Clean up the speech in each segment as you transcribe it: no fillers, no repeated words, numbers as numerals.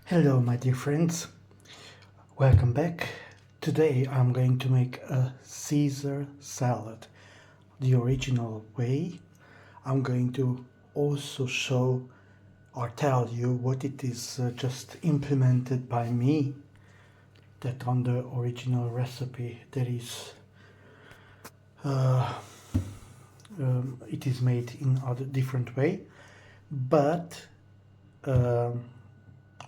Hello my dear friends, welcome back. Today I'm going to make a Caesar salad, the original way. I'm going to also show or tell you what it is just implemented by me, that on the original recipe there is it is made in a different way, but um,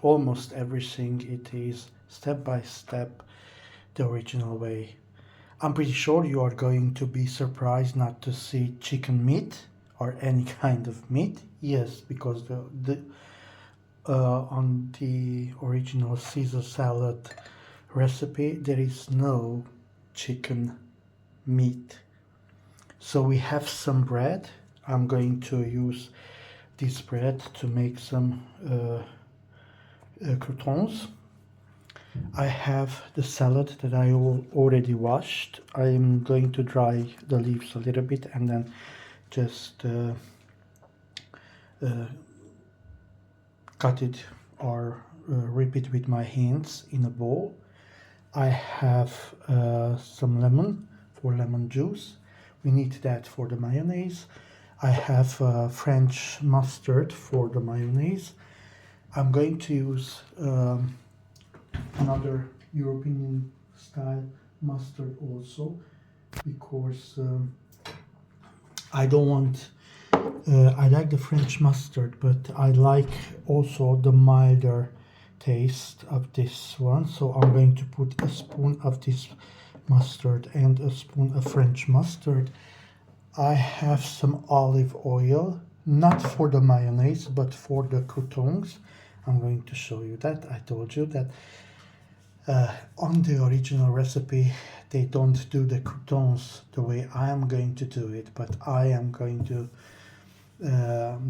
almost everything it is step by step the original way. I'm pretty sure you are going to be surprised not to see chicken meat or any kind of meat. Yes, because on the original Caesar salad recipe there is no chicken meat. So we have some bread. I'm going to use this bread to make some croutons. I have the salad that I already washed. I am going to dry the leaves a little bit and then just cut it or rip it with my hands in a bowl. I have some lemon for lemon juice. We need that for the mayonnaise. I have French mustard for the mayonnaise. I'm going to use another European style mustard also, because I don't want I like the French mustard, but I like also the milder taste of this one, so I'm going to put a spoon of this mustard and a spoon of French mustard. I have some olive oil, not for the mayonnaise but for the croutons. I'm going to show you that. I told you that on the original recipe they don't do the croutons the way I am going to do it, but I am going to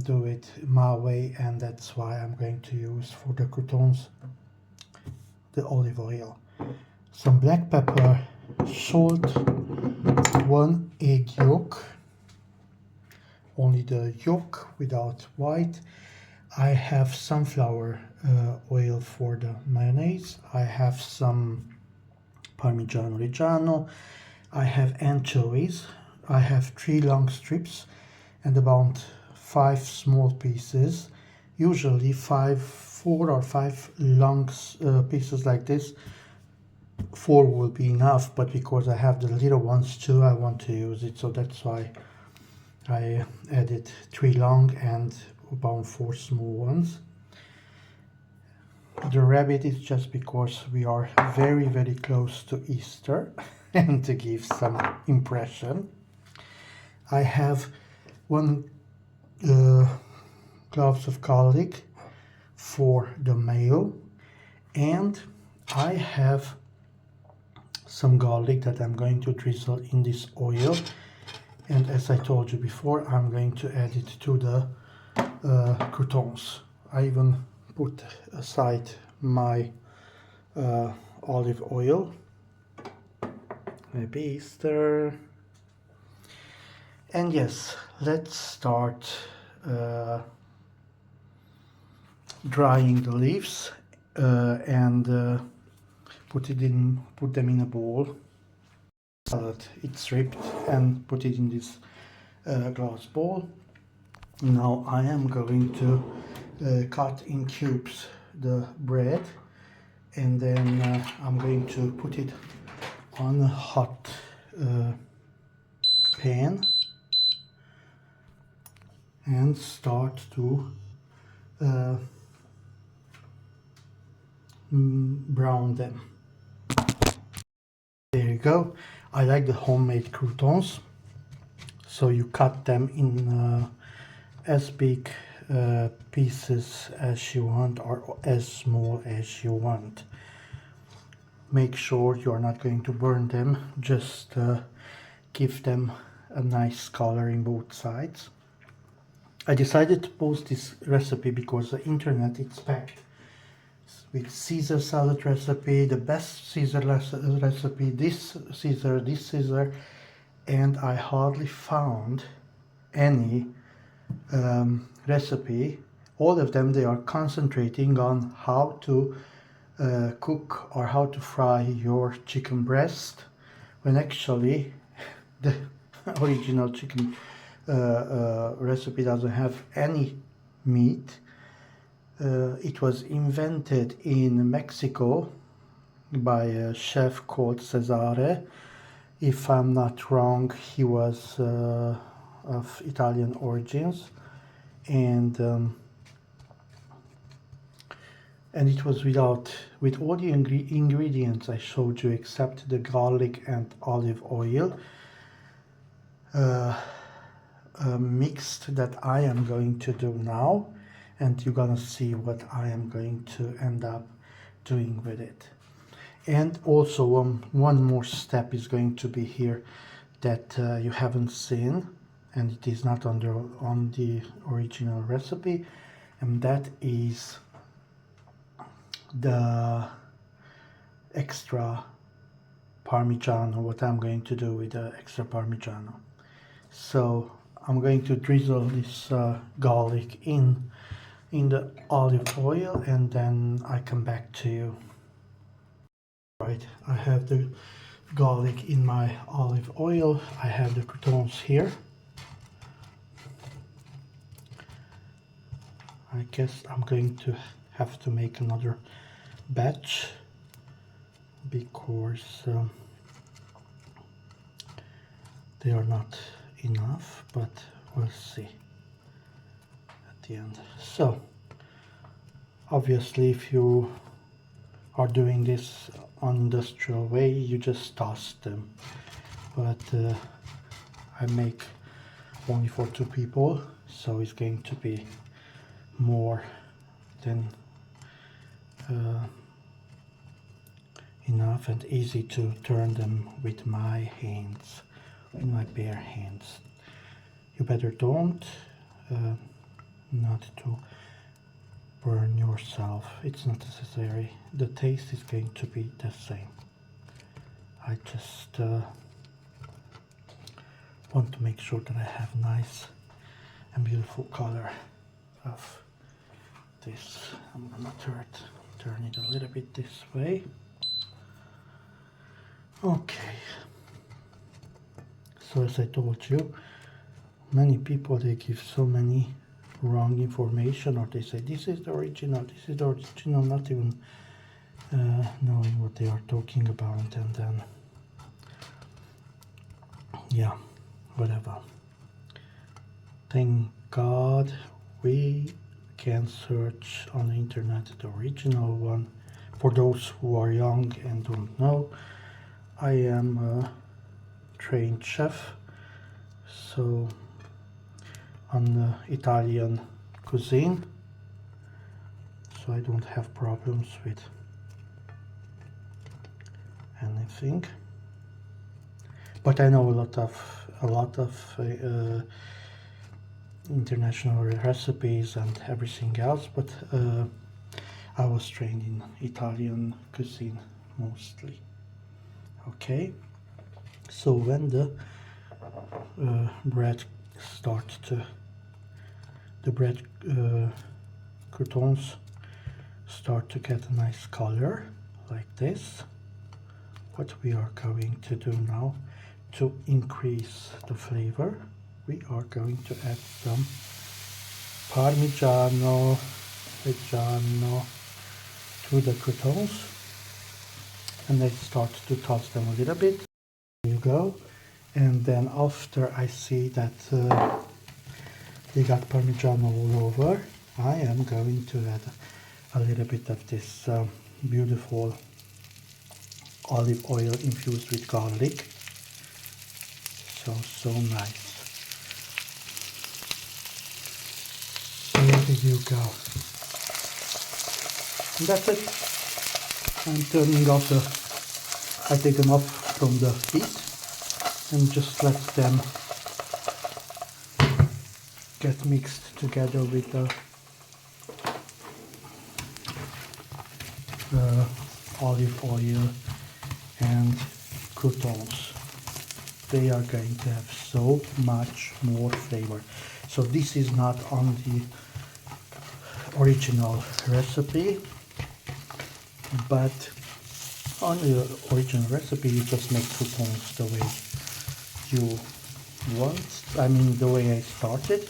do it my way, and that's why I'm going to use for the croutons the olive oil, some black pepper, salt, one egg yolk, only the yolk without white. I have sunflower oil for the mayonnaise. I have some Parmigiano Reggiano. I have anchovies. I have 3 long strips and about 5 small pieces. Usually 4 or 5 long pieces like this. 4 will be enough, but because I have the little ones too, I want to use it, so that's why I added 3 long and about 4 small ones. The rabbit is just because we are very very close to Easter and to give some impression. I have 1 cloves of garlic for the mayo, and I have some garlic that I'm going to drizzle in this oil, and as I told you before, I'm going to add it to the croutons. I even put aside my olive oil. Maybe Easter. And yes, let's start drying the leaves and put them in a bowl. Salad, it's ripped, and put it in this glass bowl. Now I am going to cut in cubes the bread, and then I'm going to put it on a hot pan and start to brown them. There you go. I like the homemade croutons, so you cut them in as big pieces as you want or as small as you want. Make sure you are not going to burn them, just give them a nice color in both sides. I decided to post this recipe because the internet is packed with Caesar salad recipe, the best Caesar recipe, this Caesar, and I hardly found any recipe all of them, they are concentrating on how to cook or how to fry your chicken breast, when actually the original chicken recipe doesn't have any meat. It was invented in Mexico by a chef called Cesare. If I'm not wrong, he was of Italian origins, and it was with all the ingredients I showed you except the garlic and olive oil mixed that I am going to do now, and you're gonna see what I am going to end up doing with it. And also one more step is going to be here that you haven't seen, and it is not on the original recipe, and that is the extra Parmigiano, what I'm going to do with the extra Parmigiano. So I'm going to drizzle this garlic in the olive oil, and then I come back to you. Right, I have the garlic in my olive oil. I have the croutons here. I guess I'm going to have to make another batch because they are not enough, but we'll see at the end. So obviously, if you are doing this on industrial way, you just toss them, but I make only for 2 people, so it's going to be more than enough and easy to turn them with my hands, with my bare hands. You better don't, not to burn yourself. It's not necessary. The taste is going to be the same. I just want to make sure that I have nice and beautiful color of this. I'm gonna turn it a little bit this way. Okay. So as I told you, many people, they give so many wrong information, or they say this is the original, not even knowing what they are talking about, and then yeah, whatever. Thank God we can search on the internet the original one. For those who are young and don't know, I am a trained chef, so on Italian cuisine, so I don't have problems with anything. But I know a lot of international recipes and everything else, but I was trained in Italian cuisine mostly. Okay, so when the bread starts to, the bread croutons start to get a nice color like this, what we are going to do now to increase the flavor, we are going to add some Parmigiano Reggiano to the croutons, and I start to toss them a little bit. There you go. And then after I see that they got Parmigiano all over, I am going to add a little bit of this beautiful olive oil infused with garlic. So nice. So there you go. And that's it. I'm turning off I take them off from the heat and just let them get mixed together with the olive oil and croutons. They are going to have so much more flavor. So this is not on the original recipe, but on the original recipe you just make croutons the way you want, I mean the way I started,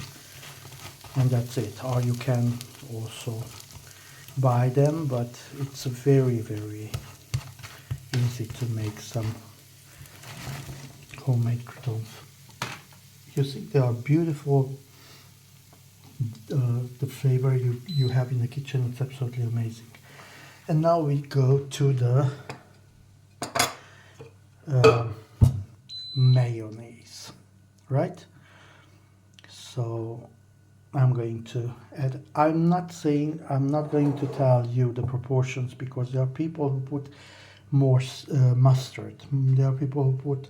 and that's it. Or you can also buy them, but it's very easy to make some homemade croutons. You see, they are beautiful. The flavor you have in the kitchen, it's absolutely amazing. And now we go to the mayonnaise, right? So I'm going to add, I'm not going to tell you the proportions, because there are people who put more mustard, there are people who put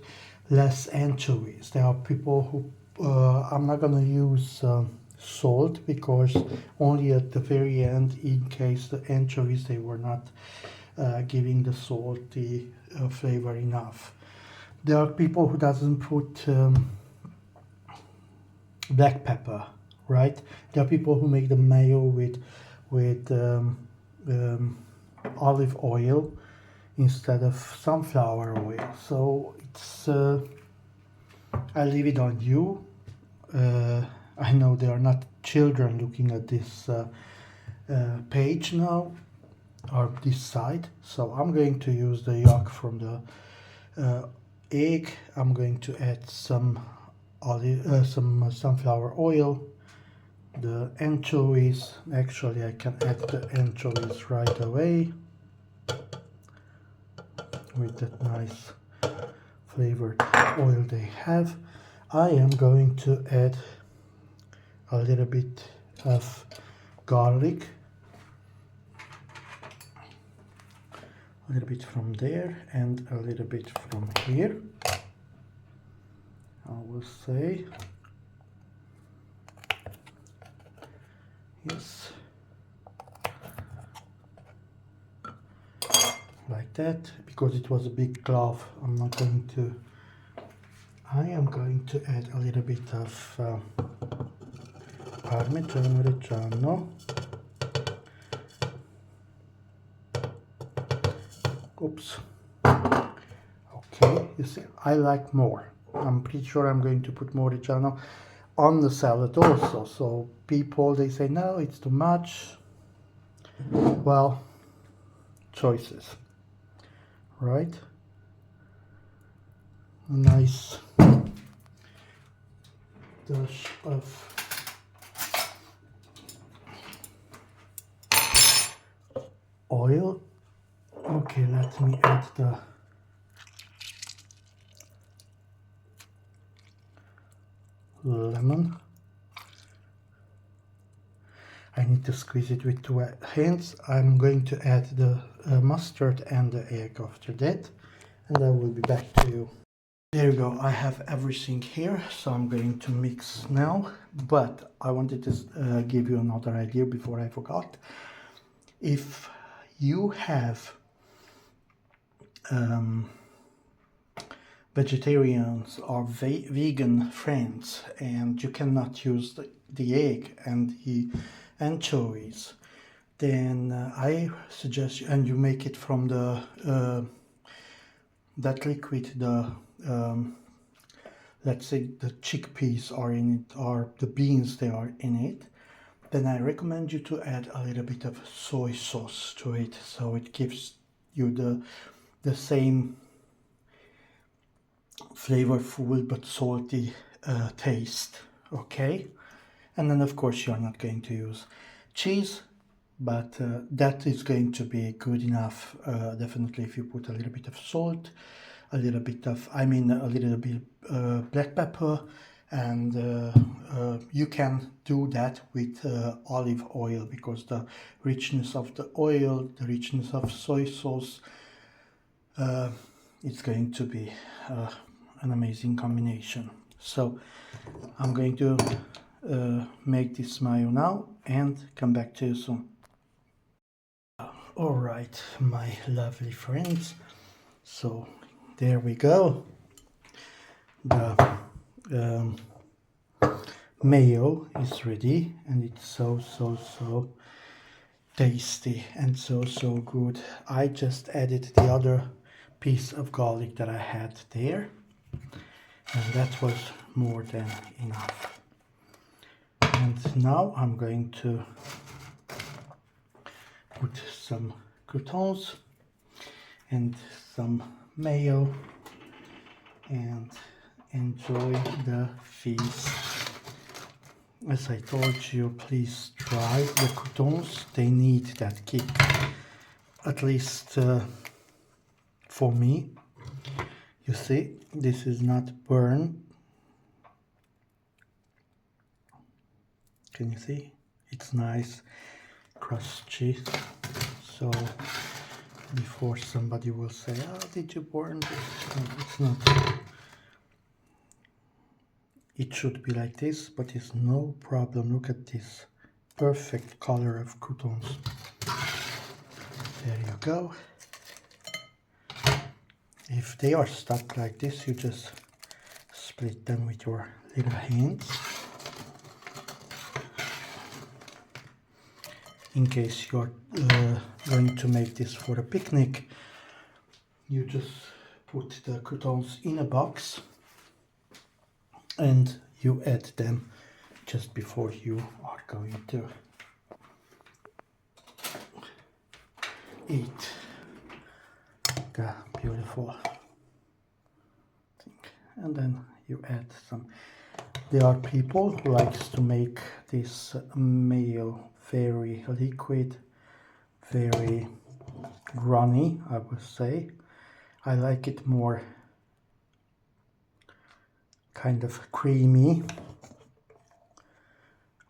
less anchovies, there are people who I'm not going to use salt, because only at the very end, in case the anchovies, they were not giving the salty flavor enough. There are people who doesn't put black pepper, right? There are people who make the mayo with olive oil instead of sunflower oil. So it's I leave it on you. I know there are not children looking at this page now, or this side, so I'm going to use the yolk from the egg. I'm going to add some sunflower oil, the anchovies. Actually, I can add the anchovies right away with that nice flavored oil they have. I am going to add a little bit of garlic, a little bit from there and a little bit from here, I will say. Yes, like that, because it was a big clove. I am going to add a little bit of Parmigiano Reggiano. Oops. Okay, you see, I like more. I'm pretty sure I'm going to put more Reggiano on the salad also. So people, they say, no, it's too much. Well, choices, right? A nice dash of oil. Okay, let me add the lemon. I need to squeeze it with 2 hands. I'm going to add the mustard and the egg after that, and I will be back to you. There you go, I have everything here, so I'm going to mix now. But I wanted to give you another idea before I forgot. If you have vegetarians or vegan friends and you cannot use the egg and the anchovies, then I suggest you, and you make it from the that liquid, the let's say the chickpeas are in it, or the beans, they are in it, then I recommend you to add a little bit of soy sauce to it, so it gives you the same flavorful but salty taste. Okay, and then of course you're not going to use cheese, but that is going to be good enough. Definitely, if you put a little bit of salt, a little bit of, a little bit black pepper, and you can do that with olive oil, because the richness of the oil, the richness of soy sauce, it's going to be an amazing combination. So I'm going to make this mayo now and come back to you soon. All right, my lovely friends, so there we go. The mayo is ready, and it's so tasty and so good. I just added the other piece of garlic that I had there, and that was more than enough. And now I'm going to put some croutons and some mayo and enjoy the feast. As I told you, please try the croutons. They need that kick, at least for me. You see, this is not burned. Can you see? It's nice, crunchy. So before somebody will say, "Oh, did you burn this?" No, it's not. It should be like this, but it's no problem. Look at this perfect color of croutons. There you go. If they are stuck like this, you just split them with your little hands. In case you're going to make this for a picnic, you just put the croutons in a box and you add them just before you are going to eat the beautiful thing. And then you add some. There are people who likes to make this mayo very liquid, very runny, I would say. I like it more kind of creamy,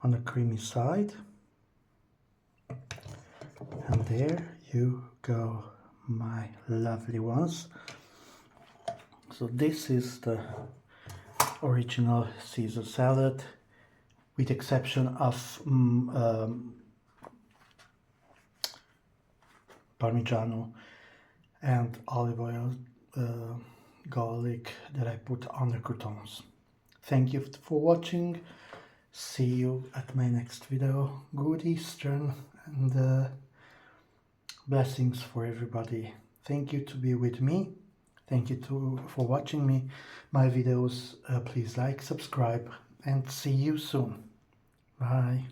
on the creamy side. And there you go, my lovely ones. So this is the original Caesar salad, with exception of Parmigiano and olive oil, garlic that I put on the croutons. Thank you for watching. See you at my next video. Good Easter and blessings for everybody. Thank you to be with me. Thank you for watching my videos. Please like, subscribe, and see you soon. Bye.